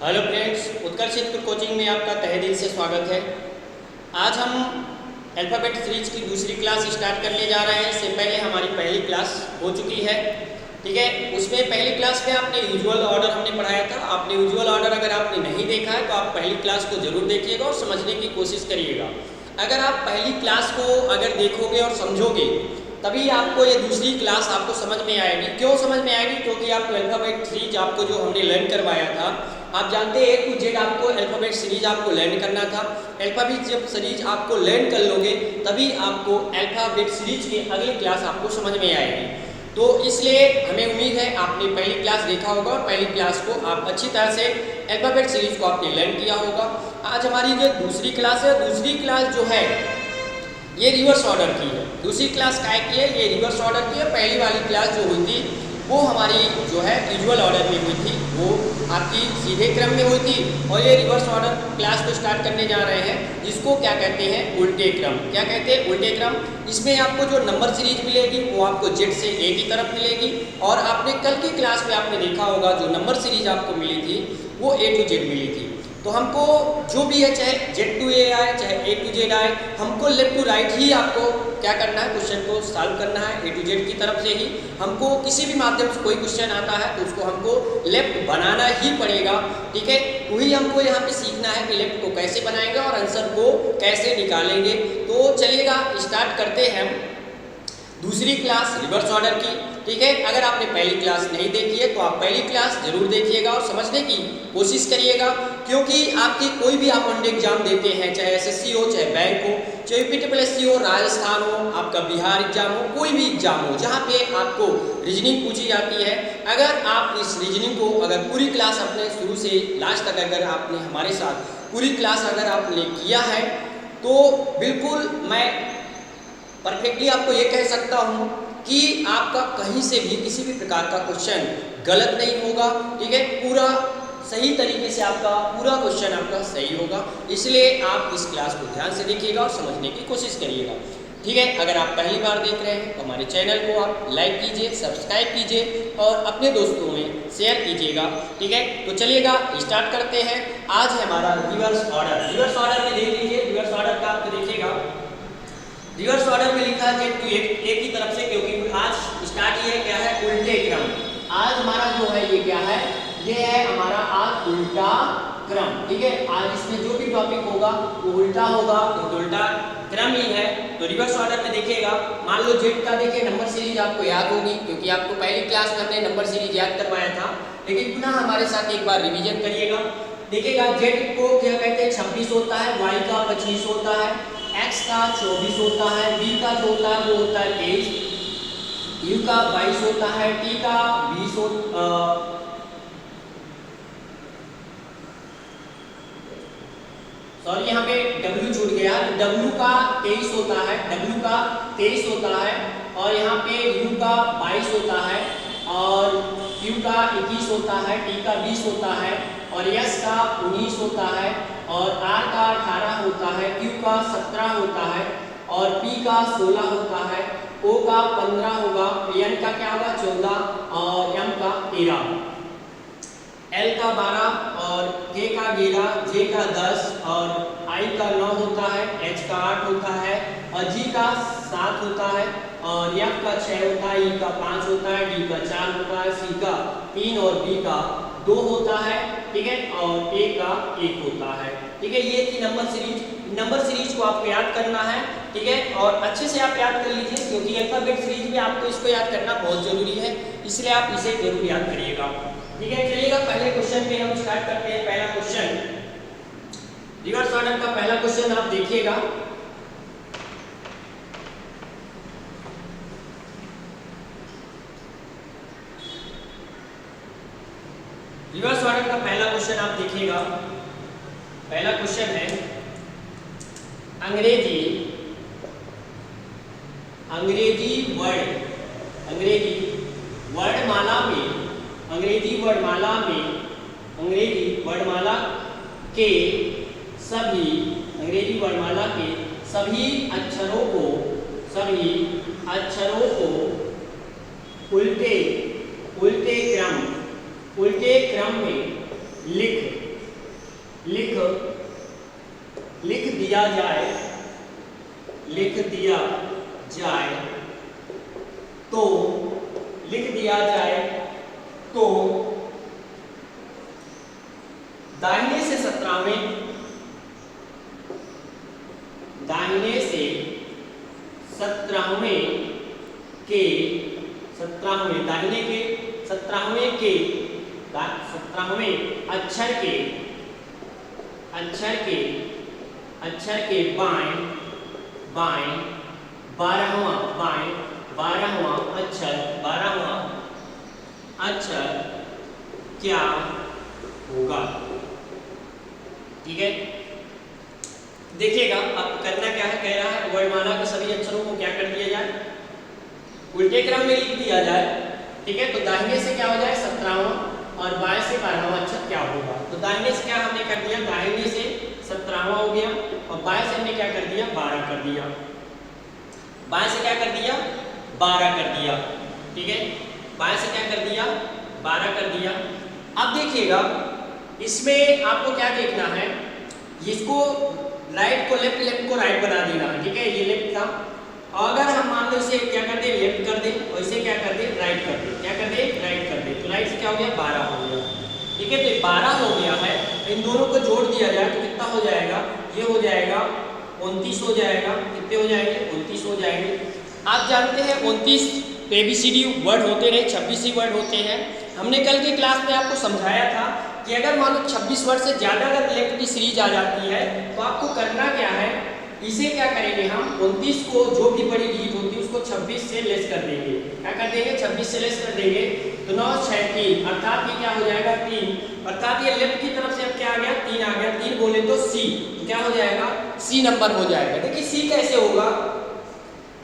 Hello friends, उत्कर्ष school coaching में आपका तहे दिल से स्वागत है। आज हम अल्फ़ाबेट सीरीज की दूसरी क्लास स्टार्ट करने जा रहे हैं। इससे पहले हमारी पहली क्लास हो चुकी है, ठीक है। उसमें पहली क्लास में आपने यूजुअल ऑर्डर हमने पढ़ाया था। आपने यूजुअल ऑर्डर अगर आपने नहीं देखा है तो आप पहली क्लास को ज़रूर देखिएगा और समझने की कोशिश करिएगा। अगर आप पहली क्लास को अगर देखोगे और समझोगे तभी आपको ये दूसरी क्लास आपको समझ में आएगी। क्यों समझ में आएगी? क्योंकि आपको अल्फ़ाबेट सीरीज आपको जो हमने लर्न करवाया था, आप जानते हैं A to Z आपको अल्फ़ाबेट सीरीज आपको लर्न करना था। अल्फ़ाबेट जब सीरीज आपको लर्न कर लोगे तभी आपको अल्फ़ाबेट सीरीज की अगली क्लास आपको समझ में आएगी। तो इसलिए हमें उम्मीद है आपने पहली क्लास देखा होगा और पहली क्लास को आप अच्छी तरह से अल्फ़ाबेट सीरीज को आपने लर्न किया होगा। आज हमारी जो दूसरी क्लास है, दूसरी क्लास जो है ये रिवर्स ऑर्डर की है। दूसरी क्लास काय की है? ये रिवर्स ऑर्डर की है। पहली वाली क्लास जो हुई थी वो हमारी जो है यूजुअल ऑर्डर में हुई थी, वो आपकी सीधे क्रम में हुई थी। और ये रिवर्स ऑर्डर क्लास को स्टार्ट करने जा रहे हैं, जिसको क्या कहते हैं? उल्टे क्रम। क्या कहते हैं? उल्टे क्रम। इसमें आपको जो नंबर सीरीज मिलेगी वो आपको जेड से ए की तरफ मिलेगी। और आपने कल की क्लास में आपने देखा होगा जो नंबर सीरीज आपको मिली थी वो ए टू जेड मिली थी। तो हमको जो भी है, चाहे जेड टू ए आए चाहे ए टू जेड आए, हमको लेफ्ट टू राइट ही आपको क्या करना है? क्वेश्चन को सॉल्व करना है ए टू जेड की तरफ से ही। हमको किसी भी माध्यम से कोई क्वेश्चन आता है तो उसको हमको लेफ्ट बनाना ही पड़ेगा, ठीक है। वही हमको यहाँ पे सीखना है कि लेफ्ट को कैसे बनाएंगे और आंसर को कैसे निकालेंगे। तो चलिएगा स्टार्ट करते हैं दूसरी क्लास रिवर्स ऑर्डर की, ठीक है। अगर आपने पहली क्लास नहीं देखी है तो आप पहली क्लास जरूर देखिएगा और समझने की कोशिश करिएगा। क्योंकि आपकी कोई भी आप वन एग्जाम देते हैं, चाहे एसएससी हो, चाहे बैंक हो, चाहे यूपीटीपीएससी हो, राजस्थान हो, आपका बिहार एग्जाम हो, कोई भी एग्जाम हो जहाँ पे आपको रीजनिंग पूछी जाती है, अगर आप इस रीजनिंग को अगर पूरी क्लास अपने शुरू से लास्ट तक अगर आपने हमारे साथ पूरी क्लास अगर आपने किया है तो बिल्कुल मैं परफेक्टली आपको ये कह सकता हूँ कि आपका कहीं से भी किसी भी प्रकार का क्वेश्चन गलत नहीं होगा, ठीक है। पूरा सही तरीके से आपका पूरा क्वेश्चन आपका सही होगा। इसलिए आप इस क्लास को ध्यान से देखिएगा और समझने की कोशिश करिएगा, ठीक है। अगर आप पहली बार देख रहे हैं तो हमारे चैनल को आप लाइक कीजिए, सब्सक्राइब कीजिए और अपने दोस्तों में शेयर कीजिएगा, ठीक है। तो चलिएगा स्टार्ट करते हैं। आज है हमारा रिवर्स ऑर्डर। रिवर्स ऑर्डर में देख लीजिए, रिवर्स ऑर्डर का आपको देखिएगा रिवर्स ऑर्डर में लिखा है जेड टू ए की तरफ से, क्योंकि आज स्टार्ट ये क्या है? उल्टे क्रम। आज हमारा जो है ये क्या है? ये है हमारा आज उल्टा क्रम, ठीक है। आज इसमें जो भी टॉपिक होगा वो उल्टा होगा, तो उल्टा क्रम ही है। तो रिवर्स ऑर्डर में देखिएगा, मान लो जेड का देखिए नंबर सीरीज आपको याद होगी, क्योंकि आपको पहली क्लास में हमने नंबर सीरीज याद करवाया था, लेकिन पुनः हमारे साथ एक बार रिविजन करिएगा। देखिएगा जेड को क्या कहते हैं? 26 होता है, वाई का 25 होता है, x का 24 होता है, b का जो होता है वो होता है 23, u का 22 होता है, t का 20 सॉरी यहाँ पे w छूट गया, w का 23 होता है, w का 23 होता है, और यहाँ पे u का 22 होता है, और q का 21 होता है, t का 20 होता है, और s का 19 होता है, और r का 18 होता है, q का 17 होता है, और p का 16 होता है, o का 15 होगा, n का क्या होगा? 14, और m का 13, l का 12, और k का 11, j का 10, और i का 9 होता है, h का 8 होता है, और g का 7 होता है, और f का 6 होता है, e का 5 होता है, d का 4 होता है, c का 3 और b का 2 होता है, ठीक है, और a का 1 होता है, ठीक है। ये थी नंबर सीरीज। नंबर सीरीज को आपको याद करना है, ठीक है, और अच्छे से आप याद कर लीजिए, क्योंकि अल्फाबेट सीरीज में आपको इसको याद करना बहुत जरूरी है, इसलिए आप इसे जरूर याद करिएगा, ठीक है। चलिएगा पहले क्वेश्चन पे हम स्टार्ट करते हैं। पहला क्वेश्चन रिवर्स ऑर्डर का पहला क्वेश्चन आप देखिएगा। रिवर्स ऑर्डर का पहला क्वेश्चन आप देखिएगा। पहला क्वेश्चन है अंग्रेजी वर्णमाला के सभी अक्षरों को उल्टे क्रम में लिख लिख दिया जाए तो दाहिने से 17वें अक्षर के बाएं 12वां अक्षर क्या होगा। ठीक है, देखिएगा आपको करना क्या है, कह रहा है वर्णमाला के सभी अक्षरों को क्या कर दिया जाए, उल्टे क्रम में लिख दिया जाए। ठीक है, तो दाहिने से क्या हो जाए 17वां और बाएं से 12वां अक्षर क्या होगा। तो दाहिने से क्या हमने कर दिया, दाहिने से 17वां हो गया और बाएं से हमने क्या कर दिया 12 कर दिया। बाएं से क्या कर दिया 12 कर दिया। ठीक है, बाएं से क्या कर दिया 12 कर दिया। अब देखिएगा इसमें आपको क्या देखना है, इसको राइट को लेफ्ट, लेफ्ट को राइट बना देना है। ठीक है, ये लेफ्ट था और अगर हम मान लो इसे क्या कर दे लेफ्ट कर दे और इसे क्या कर दे राइट कर दे, क्या कर दे राइट कर दे, तो राइट से क्या हो गया 12 हो गया। ठीक है, तो 12 हो गया है, इन दोनों को जोड़ दिया जाए तो कितना हो जाएगा, ये हो जाएगा 29 हो जाएगा। कितने हो जाएंगे 29 हो जाएंगे। आप जानते हैं 29 ABCD वर्ड होते रहे, 26 ही वर्ड होते हैं। हमने कल की क्लास में आपको समझाया था कि अगर मान लो 26 वर्ड से ज़्यादा अगर लेफ्ट की सीरीज आ जाती है तो आपको करना क्या है, इसे क्या करेंगे हम 29 को जो भी बड़ी डिजिट होती है उसको 26 से लेस कर देंगे। क्या कर देंगे 26 से लेस कर देंगे तो 9 6 3 अर्थात ये क्या हो जाएगा 3, अर्थात ये लेफ्ट की तरफ से अब क्या आ गया 3 आ गया। 3 बोले तो C, तो क्या हो जाएगा C नंबर हो जाएगा। देखिए C कैसे होगा,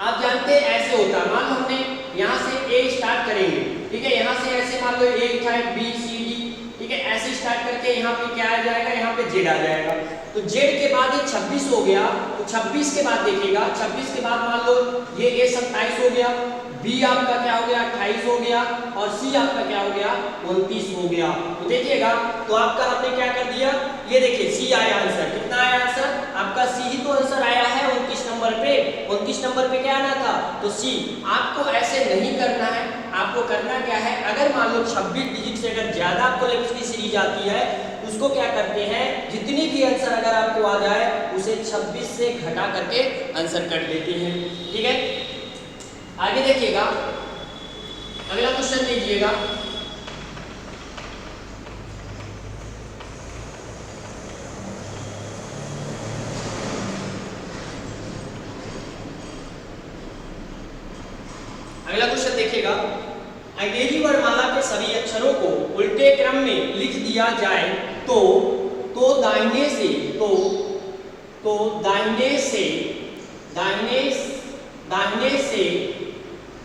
आप जानते हैं ऐसे होता है। मान लो हमने यहाँ से A स्टार्ट करेंगे। ठीक है, यहाँ से ऐसे मान लो A उठाए B C D। ठीक है, ऐसे स्टार्ट करके यहाँ पे क्या आ जाएगा, यहाँ पे Z आ जाएगा। तो Z के बाद ये 26 हो गया, तो 26 के बाद देखिएगा 26 के बाद मान लो ये A 27 हो गया, B आपका क्या हो गया 28 हो गया और C आपका क्या हो गया 29 हो गया। तो देखिएगा तो आपका हमने क्या कर दिया, ये देखिए C आया आंसर। कितना आया आंसर आपका C ही तो आंसर आया है 29 नंबर पे। 29 नंबर पे क्या आना था तो C। आपको ऐसे नहीं करना है, आपको करना क्या है, अगर मान लो 26 डिजिट से अगर ज्यादा आपको लेफ्ट की सीरीज आती है उसको क्या करते हैं, जितनी भी आंसर अगर आपको आ जाए उसे 26 से घटा करके आंसर कर लेते हैं। ठीक है, आगे देखिएगा अगला क्वेश्चन लीजिएगा। अगला क्वेश्चन देखिएगा, अंग्रेजी वर्णमाला के सभी अक्षरों को उल्टे क्रम में लिख दिया जाए तो दाहिने से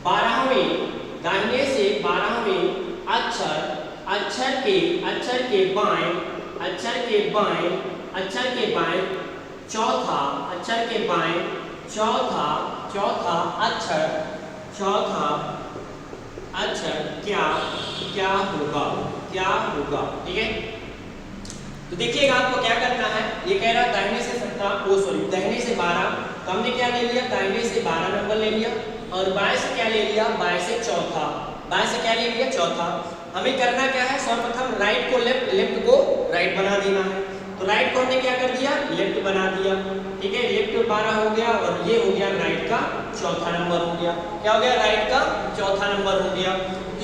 12वें अक्षर के बाएं चौथा अक्षर क्या होगा। ठीक है, तो देखिएगा आपको क्या करना है, ये कह रहा दाहिने से 12, तो हमने क्या ले लिया दाहिने से 12 नंबर ले लिया और बाएं से क्या ले लिया, बाएं से चौथा। हमें करना क्या है, सर्वप्रथम राइट को लेफ्ट, लेफ्ट को राइट बना देना है। तो राइट को हमने क्या कर दिया लेफ्ट बना दिया। ठीक है, लेफ्ट 12 हो गया और ये हो गया राइट का चौथा नंबर हो गया। क्या हो गया राइट का चौथा नंबर हो गया।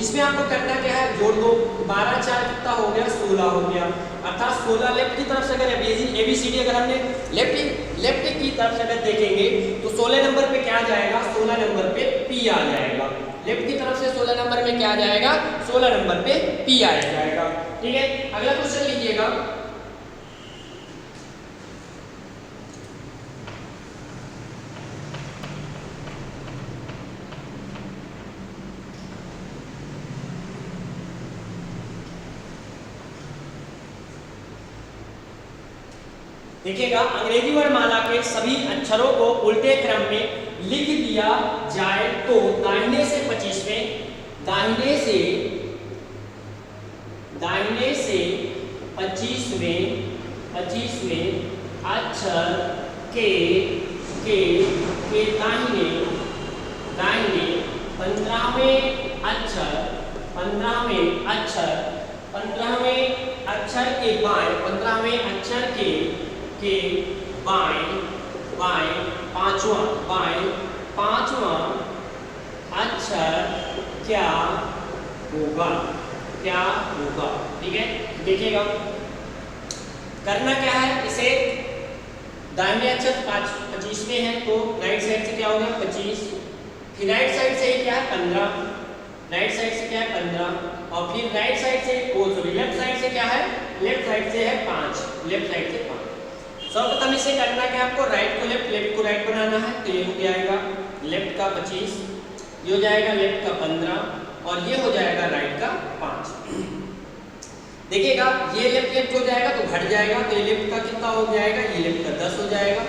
इसमें आपको करना क्या है, जोड़ दो, 12 4 कितना हो गया 16 हो गया। अर्थात 16 लेफ्ट की तरफ से अगर ABCD अगर हमने लेफ्ट की तरफ से अगर देखेंगे तो 16 नंबर पे क्या आ जाएगा, 16 नंबर पे P आ जाएगा। लेफ्ट की तरफ से 16 नंबर में क्या आ जाएगा, 16 नंबर पे P आ जाएगा। ठीक है, अगला क्वेश्चन लीजिएगा। देखिएगा अंग्रेजी वर्णमाला के सभी अक्षरों को उल्टे क्रम में लिख दिया जाए तो दाहिने से 25वें 25वें अक्षर के दाहिने 15वें अक्षर के बाएं 15वें अक्षर के बाएं पांचवा अक्षर क्या होगा। ठीक है, देखिएगा करना क्या है। इसे दाहिने अक्षर 25वें है तो राइट साइड से क्या हो गया 25, फिर राइट साइड से क्या है 15, राइट साइड से क्या है 15 और फिर राइट साइड से लेफ्ट साइड से क्या है, लेफ्ट साइड से है 5, लेफ्ट साइड से 5। सर्वप्रथम इसे करना क्या आपको, राइट को लेफ्ट, लेफ्ट को राइट बनाना है। तो ये हो जाएगा लेफ्ट का 25, ये हो जाएगा लेफ्ट का 15 और ये हो जाएगा राइट का 5। देखिएगा ये लेफ्ट हो जाएगा तो घट जाएगा, तो ये लेफ्ट का कितना हो जाएगा, ये लेफ्ट का 10 हो जाएगा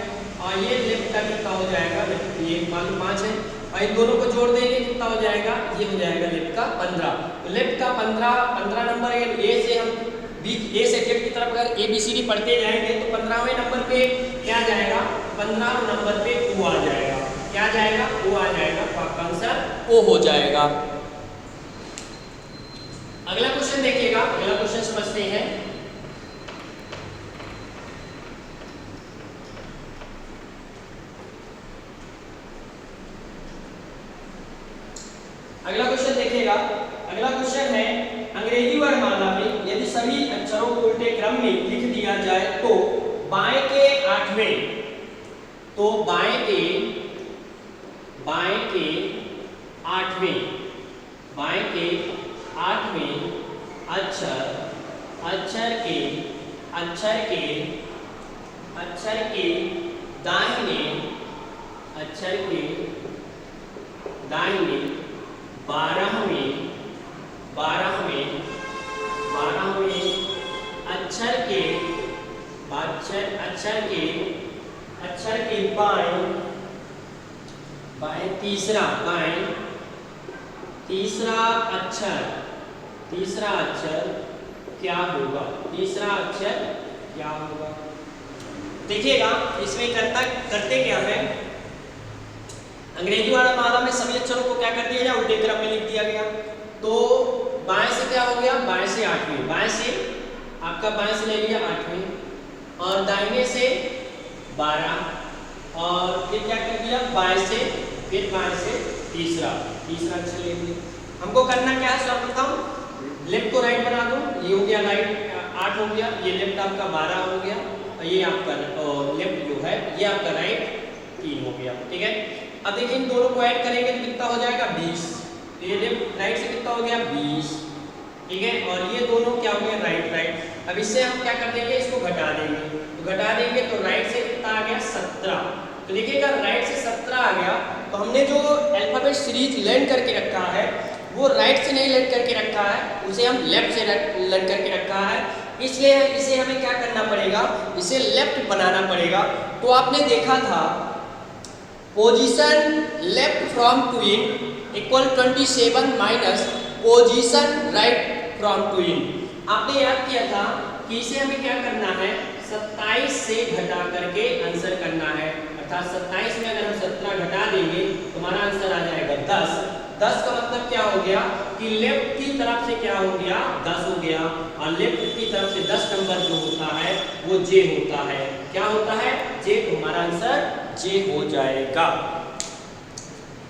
और ये लेफ्ट का कितना हो जाएगा, ये मान लो 5 है और इन दोनों को जोड़ देंगे कितना हो जाएगा, ये हो जाएगा लेफ्ट का 15। तो लेफ्ट का 15 नंबर ए से हम ए से जेड की तरफ अगर ABCD पढ़ते जाएंगे तो 15वें नंबर पे क्या जाएगा, 15वें नंबर पे ओ आ जाएगा। क्या जाएगा, ओ आ जाएगा, तो आपका आंसर ओ हो जाएगा। अगला क्वेश्चन देखिएगा, अगला क्वेश्चन समझते हैं। अगला क्वेश्चन देखिएगा, अगला क्वेश्चन है अंग्रेजी वर्णमाला में यदि सभी अक्षरों को उल्टे क्रम में लिख दिया जाए तो बाएं के 8वें अक्षर के दाहिने 12वें अक्षर के बाएं तीसरा अक्षर क्या होगा, देखिएगा इसमें करते क्या है, अंग्रेजी वर्णमाला में सभी अक्षरों को क्या कर दिया जाए, उल्टे क्रम में लिख दिया गया। तो बाएं से क्या हो गया, बाएं से 8वें, बाएं से ले लिया 8वें और दाहिने से 12 और फिर क्या कर दिया, बाएं से तीसरा अक्षर ले लिया। हमको करना क्या है, सर्वप्रथम लेफ्ट को राइट बना दो, ये हो गया राइट 8 हो गया, ये लेफ्ट आपका 12 हो गया और ये आपका लेफ्ट जो है ये आपका राइट 3 हो गया। ठीक है, अब देखिए इन दोनों को ऐड करेंगे तो कितना हो जाएगा 20, तो ये लेफ्ट राइट से कितना हो गया 20। ठीक है, और ये दोनों क्या हो गया राइट। अब इससे हम क्या कर देंगे, इसको घटा देंगे, तो राइट से कितना आ गया 17। तो देखिएगा राइट से 17 आ गया, तो हमने जो अल्फाबेट सीरीज लर्न करके रखा है वो राइट से नहीं लर्न करके रखा है, उसे हम लेफ्ट से लर्न करके रखा है। इसलिए इसे हमें क्या करना पड़ेगा, इसे लेफ्ट बनाना पड़ेगा। तो आपने देखा था position left from twin equal 27 minus position right from twin. आपने याद किया था कि इसे हमें क्या करना है, 27 से घटा करके आंसर करना है, अर्थात 27 में अगर हम 17 घटा देंगे तो हमारा आंसर आ जाएगा 10। 10 का मतलब क्या हो गया कि लेफ्ट की तरफ से क्या हो गया 10 हो गया और लेफ्ट की तरफ से 10 नंबर जो होता है वो जे होता है। क्या होता है, जे। तो हमारा आंसर जे हो जाएगा।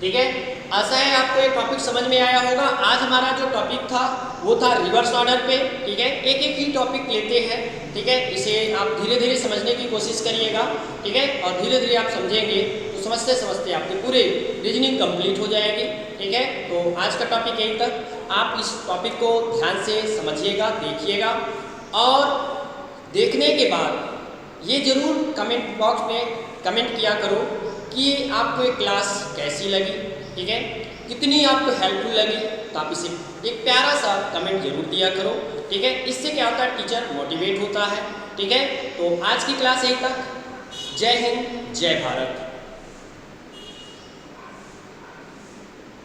ठीक है, आशा है आपको ये टॉपिक समझ में आया होगा। आज हमारा जो टॉपिक था वो था रिवर्स ऑर्डर पे। ठीक है, एक ही टॉपिक लेते हैं। ठीक है, इसे आप धीरे धीरे समझने की कोशिश करिएगा। ठीक है, और धीरे धीरे आप समझेंगे तो समझते समझते आपकी पूरी रीजनिंग कंप्लीट हो जाएगी। ठीक है, तो आज का टॉपिक यहीं तक। आप इस टॉपिक को ध्यान से समझिएगा, देखिएगा और देखने के बाद ये जरूर कमेंट बॉक्स में कमेंट किया करो कि आपको ये क्लास कैसी लगी। ठीक है, कितनी आपको हेल्पफुल लगी। तो आप इसे एक प्यारा सा कमेंट जरूर दिया करो। ठीक है, इससे क्या होता है, टीचर मोटिवेट होता है। ठीक है, तो आज की क्लास यहीं तक। जय हिंद, जय भारत।